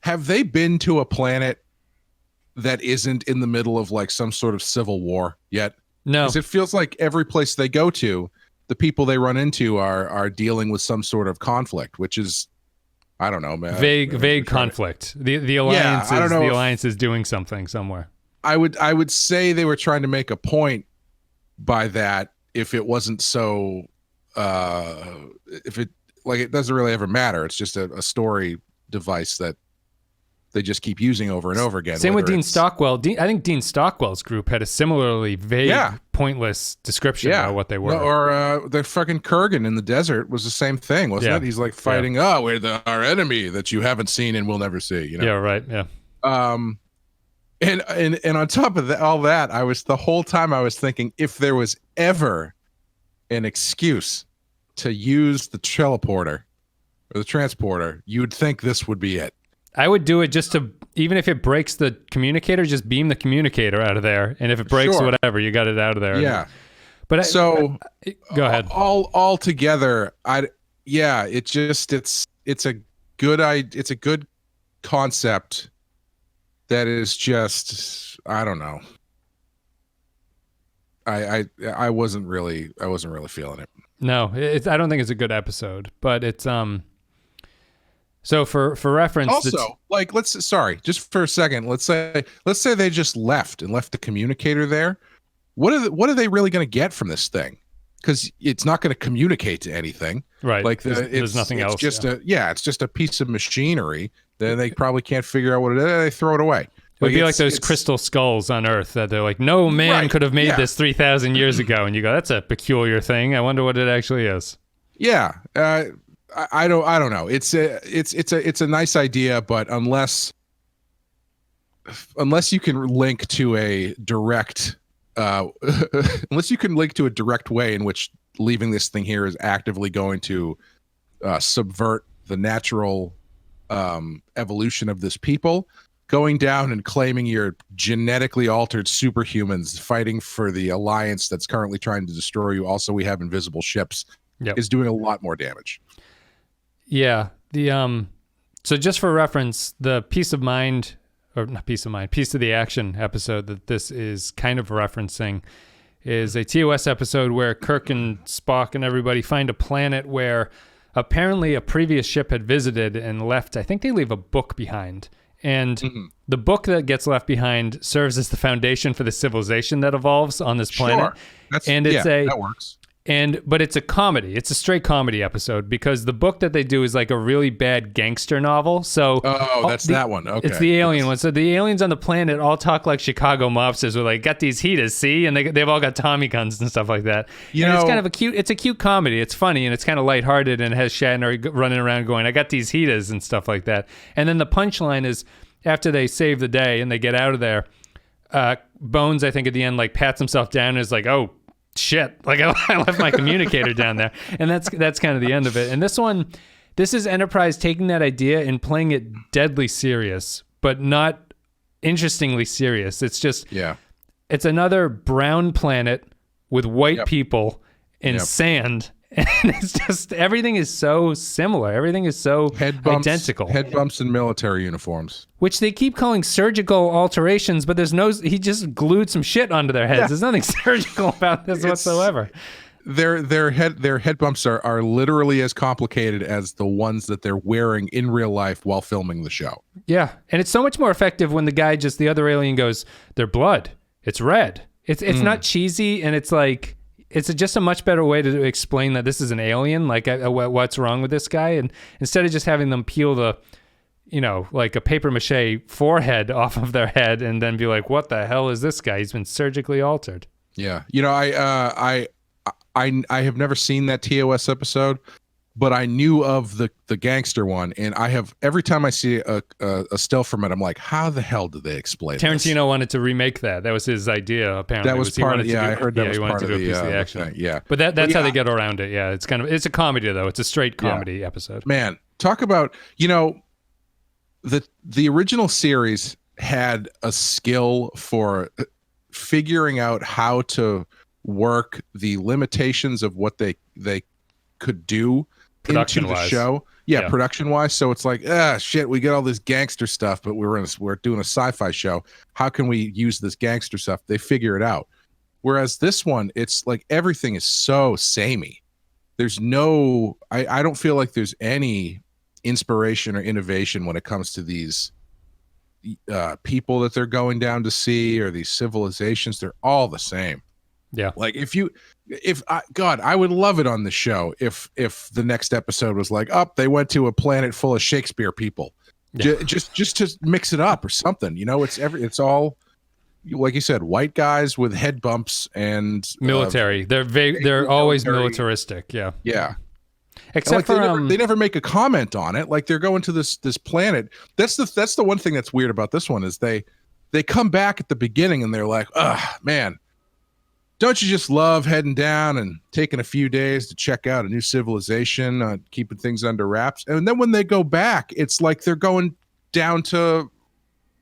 Have they been to a planet that isn't in the middle of like some sort of civil war yet? No. Because it feels like every place they go to, the people they run into are dealing with some sort of conflict, which is, I don't know, man. Vague conflict. The alliance I don't know the alliance is doing something somewhere. I would say they were trying to make a point by that if it wasn't so if it like it doesn't really ever matter. It's just a story device that they just keep using over and over again. Same with Dean Stockwell. I think Dean Stockwell's group had a similarly vague, pointless description about what they were. Or the fucking Kurgan in the desert was the same thing, wasn't it? He's like fighting, we're our enemy that you haven't seen and will never see. You know? Yeah, right. Yeah. And on top of all that, the whole time I was thinking, if there was ever an excuse to use the teleporter or the transporter, you'd think this would be it. I would do it just to, even if it breaks the communicator, just beam the communicator out of there. And if it breaks, whatever, you got it out of there. Yeah. But go ahead. All together, it's a good concept that is just, I don't know. I wasn't really feeling it. No, I don't think it's a good episode, but it's So for reference, also just for a second, let's say they just left the communicator there. What are they really going to get from this thing? Because it's not going to communicate to anything, right? Like there's nothing else. It's just a piece of machinery. Then they probably can't figure out what it is. They throw it away. It would be like those crystal skulls on Earth that they're like, no man could have made this 3,000 years ago, and you go, that's a peculiar thing. I wonder what it actually is. Yeah. I don't know. It's a nice idea, but unless you can link to a direct way in which leaving this thing here is actively going to subvert the natural evolution of this people, going down and claiming you're genetically altered superhumans fighting for the alliance that's currently trying to destroy you. Also, we have invisible ships. Is doing a lot more damage. Yeah. So just for reference, the Piece of the Action episode that this is kind of referencing is a TOS episode where Kirk and Spock and everybody find a planet where apparently a previous ship had visited and left. I think they leave a book behind. And the book that gets left behind serves as the foundation for the civilization that evolves on this planet. That works. But it's a comedy. It's a straight comedy episode because the book that they do is like a really bad gangster novel. So that's that one. Okay. It's the alien one. So the aliens on the planet all talk like Chicago mobsters who are like, got these heaters, see? And they've all got Tommy guns and stuff like that. It's kind of it's a cute comedy. It's funny and it's kind of lighthearted and it has Shatner running around going, I got these heaters and stuff like that. And then the punchline is after they save the day and they get out of there, Bones, I think at the end, like pats himself down and is like, oh, shit, like I left my communicator down there. And that's kind of the end of it. And this is Enterprise taking that idea and playing it deadly serious, but not interestingly serious. It's just, it's another brown planet with white people and sand. And it's just, everything is so similar. Everything is so identical. Head bumps in military uniforms. Which they keep calling surgical alterations, but he just glued some shit onto their heads. Yeah. There's nothing surgical about this whatsoever. Their head bumps are literally as complicated as the ones that they're wearing in real life while filming the show. Yeah. And it's so much more effective when the other alien goes, their blood, it's red. It's not cheesy, and it's like, it's just a much better way to explain that this is an alien, like what's wrong with this guy. And instead of just having them peel the, like a paper mache forehead off of their head and then be like, what the hell is this guy? He's been surgically altered. Yeah. I have never seen that TOS episode, but I knew of the gangster one. And every time I see a still from it, I'm like, how the hell did they explain Tarantino this? wanted to remake that. That was his idea, apparently. That was part of, I heard that was part of the action. Thing. Yeah. But that's how they get around it. Yeah. It's a comedy though. It's a straight comedy episode. Man, talk about, the original series had a skill for figuring out how to work the limitations of what they could do production into the wise. show. Yeah, production wise. So it's like, shit, we get all this gangster stuff, but we're doing a sci-fi show. How can we use this gangster stuff? They figure it out. Whereas this one, it's like everything is so samey. There's no, I don't feel like there's any inspiration or innovation when it comes to these people that they're going down to see, or these civilizations. They're all the same. Yeah. Like God, I would love it on the show if the next episode was like, they went to a planet full of Shakespeare people. Yeah. Just to mix it up or something. It's all, like you said, white guys with head bumps and military. They're always militaristic. Yeah. Yeah. Except for they never make a comment on it. Like, they're going to this planet. That's the one thing that's weird about this one is they come back at the beginning and they're like, man, don't you just love heading down and taking a few days to check out a new civilization, keeping things under wraps? And then when they go back, it's like they're going down to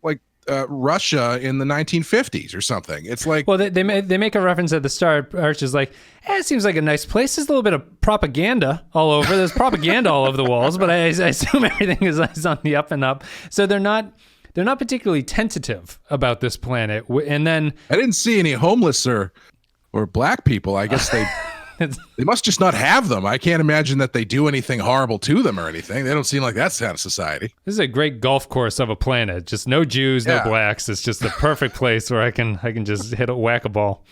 like Russia in the 1950s or something. It's like, well, they make a reference at the start. Arch is like, it seems like a nice place. There's a little bit of propaganda all over. There's propaganda all over the walls, but I assume everything is on the up and up. So they're not particularly tentative about this planet. And then I didn't see any homeless or black people. I guess they must just not have them. I can't imagine that they do anything horrible to them or anything. They don't seem like that kind of society. This is a great golf course of a planet. Just no Jews, no blacks. It's just the perfect place where I can just whack a ball.